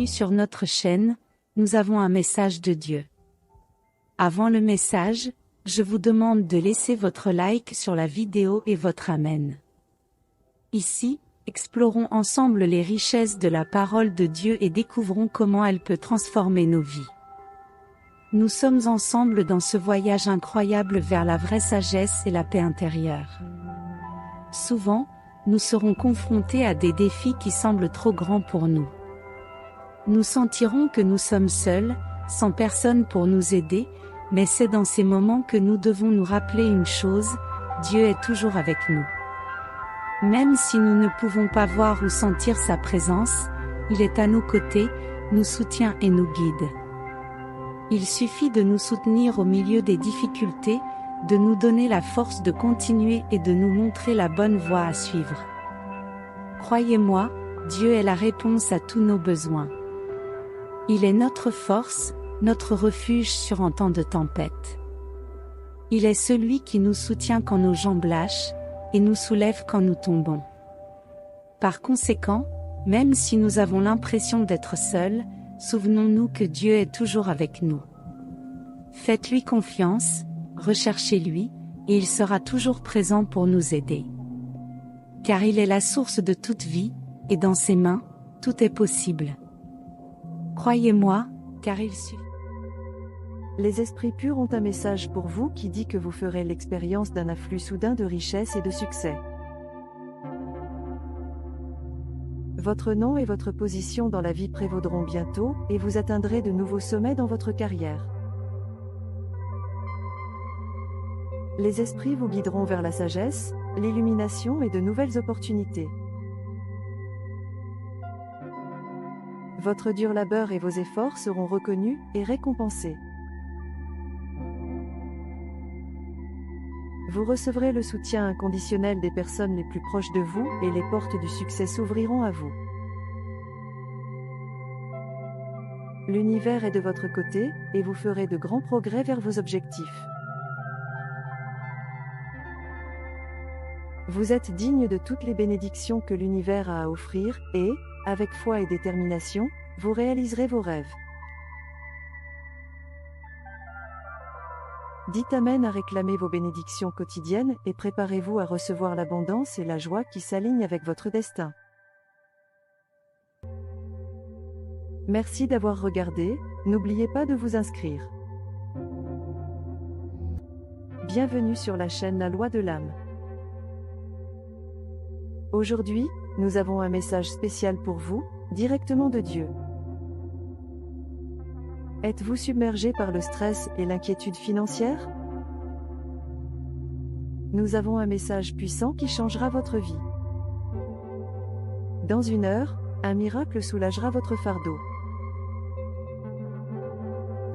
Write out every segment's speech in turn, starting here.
bienvenue sur notre chaîne, nous avons un message de Dieu. Avant le message, je vous demande de laisser votre like sur la vidéo et votre amen. Ici, explorons ensemble les richesses de la parole de Dieu et découvrons comment elle peut transformer nos vies. Nous sommes ensemble dans ce voyage incroyable vers la vraie sagesse et la paix intérieure. Souvent, nous serons confrontés à des défis qui semblent trop grands pour nous. Nous sentirons que nous sommes seuls, sans personne pour nous aider, mais c'est dans ces moments que nous devons nous rappeler une chose, Dieu est toujours avec nous. Même si nous ne pouvons pas voir ou sentir sa présence, il est à nos côtés, nous soutient et nous guide. Il suffit de nous soutenir au milieu des difficultés, de nous donner la force de continuer et de nous montrer la bonne voie à suivre. Croyez-moi, Dieu est la réponse à tous nos besoins. Il est notre force, notre refuge sur un temps de tempête. Il est celui qui nous soutient quand nos jambes lâchent, et nous soulève quand nous tombons. Par conséquent, même si nous avons l'impression d'être seuls, souvenons-nous que Dieu est toujours avec nous. Faites-lui confiance, recherchez-lui, et il sera toujours présent pour nous aider. Car il est la source de toute vie, et dans ses mains, tout est possible. Croyez-moi, car il suffit. Les esprits purs ont un message pour vous qui dit que vous ferez l'expérience d'un afflux soudain de richesse et de succès. Votre nom et votre position dans la vie prévaudront bientôt, et vous atteindrez de nouveaux sommets dans votre carrière. Les esprits vous guideront vers la sagesse, l'illumination et de nouvelles opportunités. Votre dur labeur et vos efforts seront reconnus et récompensés. Vous recevrez le soutien inconditionnel des personnes les plus proches de vous et les portes du succès s'ouvriront à vous. L'univers est de votre côté, et vous ferez de grands progrès vers vos objectifs. Vous êtes digne de toutes les bénédictions que l'univers a à offrir, et, avec foi et détermination, vous réaliserez vos rêves. Dites Amen à réclamer vos bénédictions quotidiennes et préparez-vous à recevoir l'abondance et la joie qui s'alignent avec votre destin. Merci d'avoir regardé, n'oubliez pas de vous inscrire. Bienvenue sur la chaîne La Loi de l'âme. Aujourd'hui, nous avons un message spécial pour vous, directement de Dieu. Êtes-vous submergé par le stress et l'inquiétude financière? Nous avons un message puissant qui changera votre vie. Dans 1 heure, un miracle soulagera votre fardeau.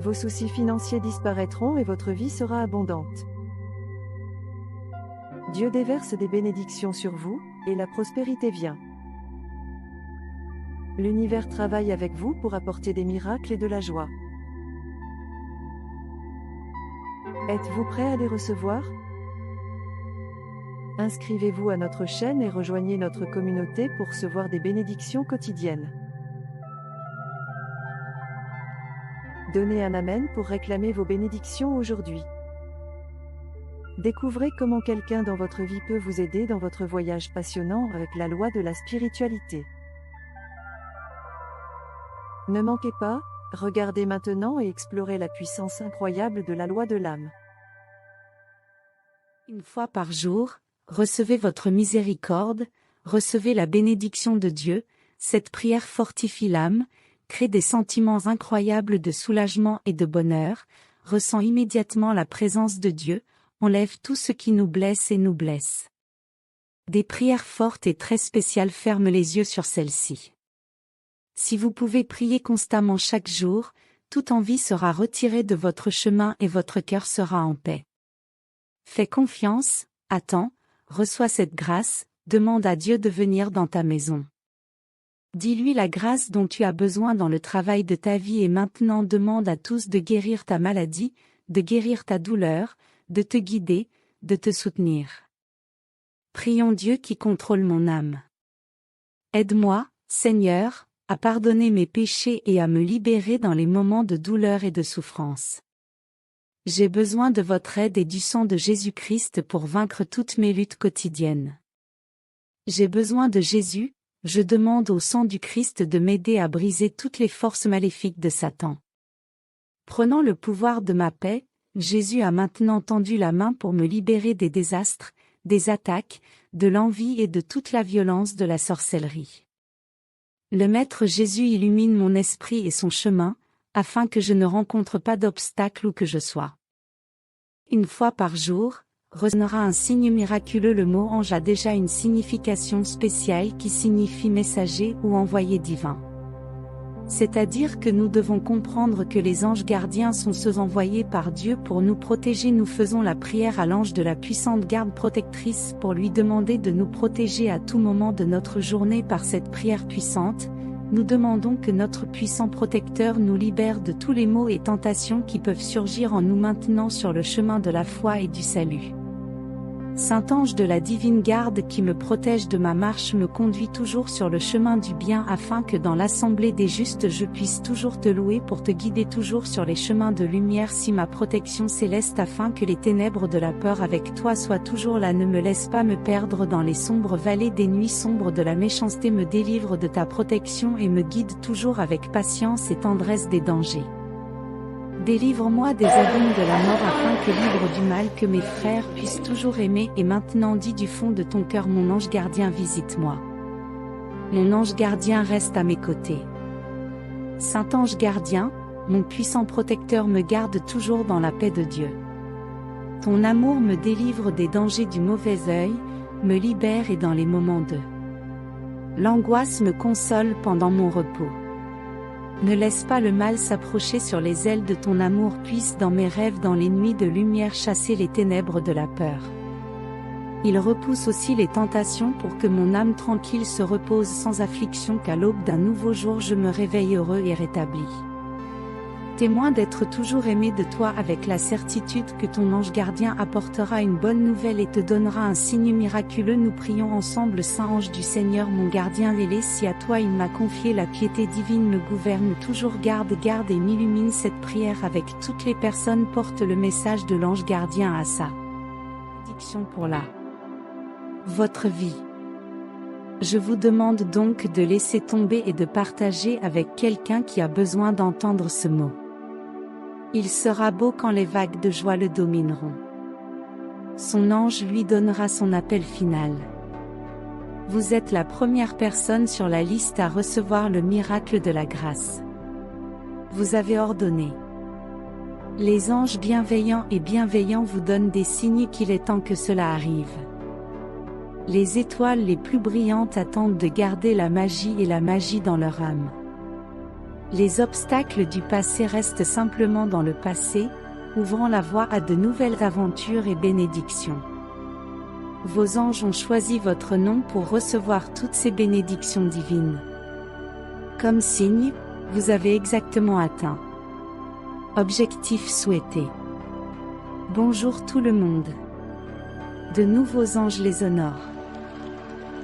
Vos soucis financiers disparaîtront et votre vie sera abondante. Dieu déverse des bénédictions sur vous, et la prospérité vient. L'univers travaille avec vous pour apporter des miracles et de la joie. Êtes-vous prêt à les recevoir? Inscrivez-vous à notre chaîne et rejoignez notre communauté pour recevoir des bénédictions quotidiennes. Donnez un Amen pour réclamer vos bénédictions aujourd'hui. Découvrez comment quelqu'un dans votre vie peut vous aider dans votre voyage passionnant avec la loi de la spiritualité. Ne manquez pas, regardez maintenant et explorez la puissance incroyable de la loi de l'âme. Une fois par jour, recevez votre miséricorde, recevez la bénédiction de Dieu, cette prière fortifie l'âme, crée des sentiments incroyables de soulagement et de bonheur, ressent immédiatement la présence de Dieu, enlève tout ce qui nous blesse et nous blesse. Des prières fortes et très spéciales ferment les yeux sur celles-ci. Si vous pouvez prier constamment chaque jour, toute envie sera retirée de votre chemin et votre cœur sera en paix. Fais confiance, attends, reçois cette grâce, demande à Dieu de venir dans ta maison. Dis-lui la grâce dont tu as besoin dans le travail de ta vie et maintenant demande à tous de guérir ta maladie, de guérir ta douleur, de te guider, de te soutenir. Prions Dieu qui contrôle mon âme. Aide-moi, Seigneur, à pardonner mes péchés et à me libérer dans les moments de douleur et de souffrance. J'ai besoin de votre aide et du sang de Jésus-Christ pour vaincre toutes mes luttes quotidiennes. J'ai besoin de Jésus, je demande au sang du Christ de m'aider à briser toutes les forces maléfiques de Satan. Prenant le pouvoir de ma paix, Jésus a maintenant tendu la main pour me libérer des désastres, des attaques, de l'envie et de toute la violence de la sorcellerie. Le Maître Jésus illumine mon esprit et son chemin, afin que je ne rencontre pas d'obstacle où que je sois. Une fois par jour, résonnera un signe miraculeux. Le mot ange a déjà une signification spéciale qui signifie messager ou envoyé divin. C'est-à-dire que nous devons comprendre que les anges gardiens sont ceux envoyés par Dieu pour nous protéger. Nous faisons la prière à l'ange de la puissante garde protectrice pour lui demander de nous protéger à tout moment de notre journée. Par cette prière puissante, nous demandons que notre puissant protecteur nous libère de tous les maux et tentations qui peuvent surgir en nous maintenant sur le chemin de la foi et du salut. Saint ange de la divine garde qui me protège de ma marche me conduit toujours sur le chemin du bien afin que dans l'assemblée des justes je puisse toujours te louer pour te guider toujours sur les chemins de lumière. Si ma protection céleste afin que les ténèbres de la peur avec toi soient toujours là, ne me laisse pas me perdre dans les sombres vallées des nuits sombres de la méchanceté, me délivre de ta protection et me guide toujours avec patience et tendresse des dangers. Délivre-moi des abîmes de la mort afin que libre du mal que mes frères puissent toujours aimer. Et maintenant dis du fond de ton cœur, mon ange gardien visite-moi. Mon ange gardien reste à mes côtés. Saint ange gardien, mon puissant protecteur me garde toujours dans la paix de Dieu. Ton amour me délivre des dangers du mauvais œil, me libère et dans les moments de l'angoisse me console pendant mon repos. Ne laisse pas le mal s'approcher, sur les ailes de ton amour puisse dans mes rêves dans les nuits de lumière chasser les ténèbres de la peur. Il repousse aussi les tentations pour que mon âme tranquille se repose sans affliction, qu'à l'aube d'un nouveau jour je me réveille heureux et rétabli. Témoin d'être toujours aimé de toi avec la certitude que ton ange gardien apportera une bonne nouvelle et te donnera un signe miraculeux. Nous prions ensemble. Saint ange du Seigneur, mon gardien ailé, si à toi il m'a confié la piété divine, me gouverne toujours, garde et m'illumine. Cette prière avec toutes les personnes porte le message de l'ange gardien à sa bénédiction pour votre vie. Je vous demande donc de laisser tomber et de partager avec quelqu'un qui a besoin d'entendre ce mot. Il sera beau quand les vagues de joie le domineront. Son ange lui donnera son appel final. Vous êtes la première personne sur la liste à recevoir le miracle de la grâce. Vous avez ordonné. Les anges bienveillants et bienveillants vous donnent des signes qu'il est temps que cela arrive. Les étoiles les plus brillantes attendent de garder la magie dans leur âme. Les obstacles du passé restent simplement dans le passé, ouvrant la voie à de nouvelles aventures et bénédictions. Vos anges ont choisi votre nom pour recevoir toutes ces bénédictions divines. Comme signe, vous avez exactement atteint objectif souhaité. Bonjour tout le monde. De nouveaux anges les honorent.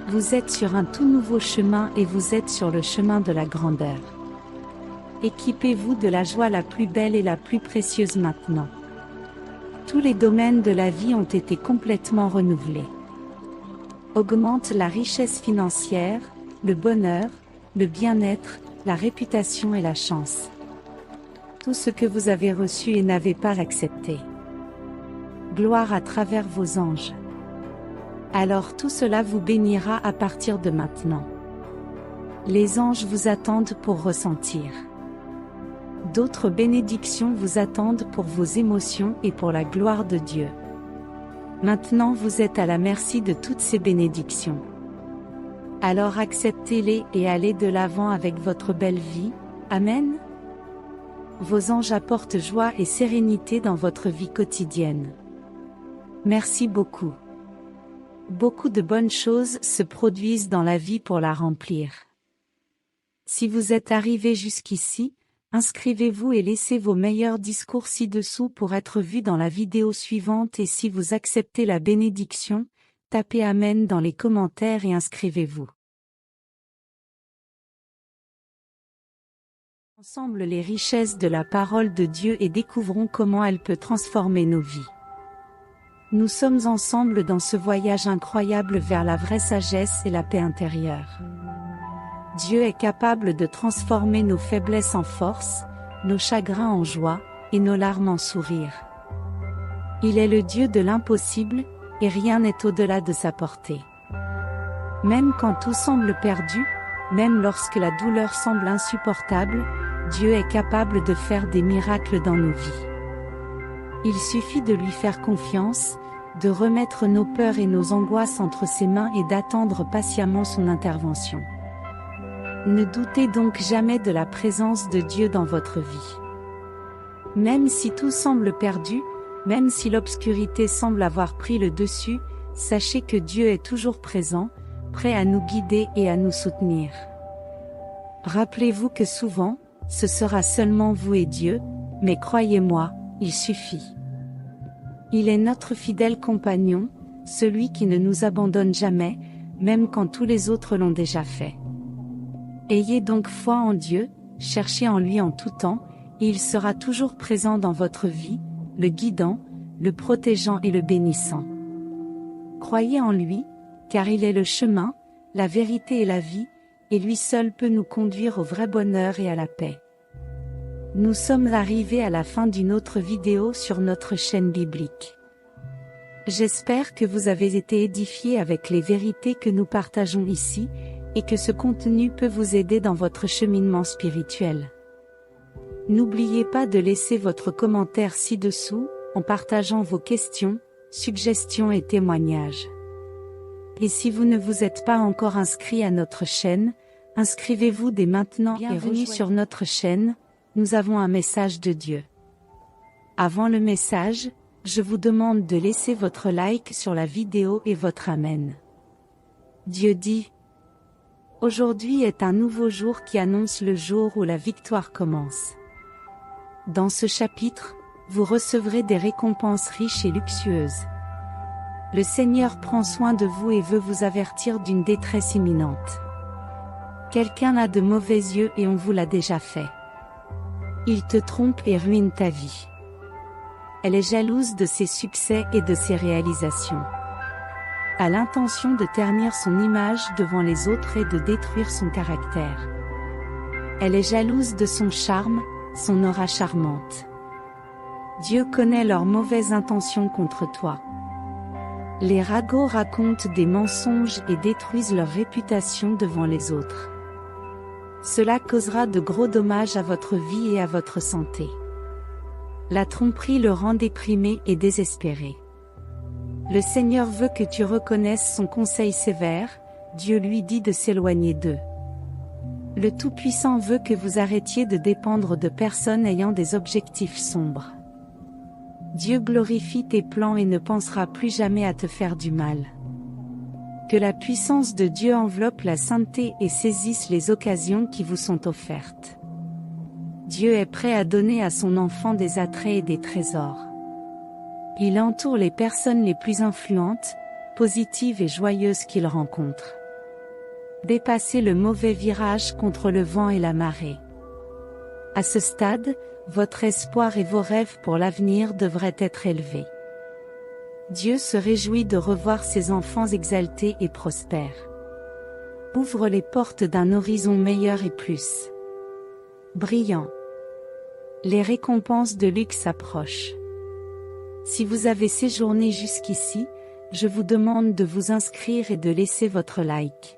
Vous êtes sur un tout nouveau chemin et vous êtes sur le chemin de la grandeur. Équipez-vous de la joie la plus belle et la plus précieuse maintenant. Tous les domaines de la vie ont été complètement renouvelés. Augmente la richesse financière, le bonheur, le bien-être, la réputation et la chance. Tout ce que vous avez reçu et n'avez pas accepté. Gloire à travers vos anges. Alors tout cela vous bénira à partir de maintenant. Les anges vous attendent pour ressentir. D'autres bénédictions vous attendent pour vos émotions et pour la gloire de Dieu. Maintenant vous êtes à la merci de toutes ces bénédictions. Alors acceptez-les et allez de l'avant avec votre belle vie. Amen. Vos anges apportent joie et sérénité dans votre vie quotidienne. Merci beaucoup. Beaucoup de bonnes choses se produisent dans la vie pour la remplir. Si vous êtes arrivé jusqu'ici, inscrivez-vous et laissez vos meilleurs discours ci-dessous pour être vus dans la vidéo suivante, et si vous acceptez la bénédiction, tapez Amen dans les commentaires et inscrivez-vous. Ensemble les richesses de la parole de Dieu et découvrons comment elle peut transformer nos vies. Nous sommes ensemble dans ce voyage incroyable vers la vraie sagesse et la paix intérieure. Dieu est capable de transformer nos faiblesses en force, nos chagrins en joie, et nos larmes en sourires. Il est le Dieu de l'impossible, et rien n'est au-delà de sa portée. Même quand tout semble perdu, même lorsque la douleur semble insupportable, Dieu est capable de faire des miracles dans nos vies. Il suffit de lui faire confiance, de remettre nos peurs et nos angoisses entre ses mains et d'attendre patiemment son intervention. Ne doutez donc jamais de la présence de Dieu dans votre vie. Même si tout semble perdu, même si l'obscurité semble avoir pris le dessus, sachez que Dieu est toujours présent, prêt à nous guider et à nous soutenir. Rappelez-vous que souvent, ce sera seulement vous et Dieu, mais croyez-moi, il suffit. Il est notre fidèle compagnon, celui qui ne nous abandonne jamais, même quand tous les autres l'ont déjà fait. Ayez donc foi en Dieu, cherchez en lui en tout temps, et il sera toujours présent dans votre vie, le guidant, le protégeant et le bénissant. Croyez en lui, car il est le chemin, la vérité et la vie, et lui seul peut nous conduire au vrai bonheur et à la paix. Nous sommes arrivés à la fin d'une autre vidéo sur notre chaîne biblique. J'espère que vous avez été édifiés avec les vérités que nous partageons ici, et que ce contenu peut vous aider dans votre cheminement spirituel. N'oubliez pas de laisser votre commentaire ci-dessous, en partageant vos questions, suggestions et témoignages. Et si vous ne vous êtes pas encore inscrit à notre chaîne, inscrivez-vous dès maintenant. Bienvenue sur notre chaîne, nous avons un message de Dieu. Avant le message, je vous demande de laisser votre like sur la vidéo et votre amen. Dieu dit: aujourd'hui est un nouveau jour qui annonce le jour où la victoire commence. Dans ce chapitre, vous recevrez des récompenses riches et luxueuses. Le Seigneur prend soin de vous et veut vous avertir d'une détresse imminente. Quelqu'un a de mauvais yeux et on vous l'a déjà fait. Il te trompe et ruine ta vie. Elle est jalouse de ses succès et de ses réalisations. A l'intention de ternir son image devant les autres et de détruire son caractère. Elle est jalouse de son charme, son aura charmante. Dieu connaît leurs mauvaises intentions contre toi. Les ragots racontent des mensonges et détruisent leur réputation devant les autres. Cela causera de gros dommages à votre vie et à votre santé. La tromperie le rend déprimé et désespéré. Le Seigneur veut que tu reconnaisses son conseil sévère, Dieu lui dit de s'éloigner d'eux. Le Tout-Puissant veut que vous arrêtiez de dépendre de personnes ayant des objectifs sombres. Dieu glorifie tes plans et ne pensera plus jamais à te faire du mal. Que la puissance de Dieu enveloppe la sainteté et saisisse les occasions qui vous sont offertes. Dieu est prêt à donner à son enfant des attraits et des trésors. Il entoure les personnes les plus influentes, positives et joyeuses qu'il rencontre. Dépassez le mauvais virage contre le vent et la marée. À ce stade, votre espoir et vos rêves pour l'avenir devraient être élevés. Dieu se réjouit de revoir ses enfants exaltés et prospères. Ouvre les portes d'un horizon meilleur et plus brillant. Les récompenses de luxe approchent. Si vous avez séjourné jusqu'ici, je vous demande de vous inscrire et de laisser votre like.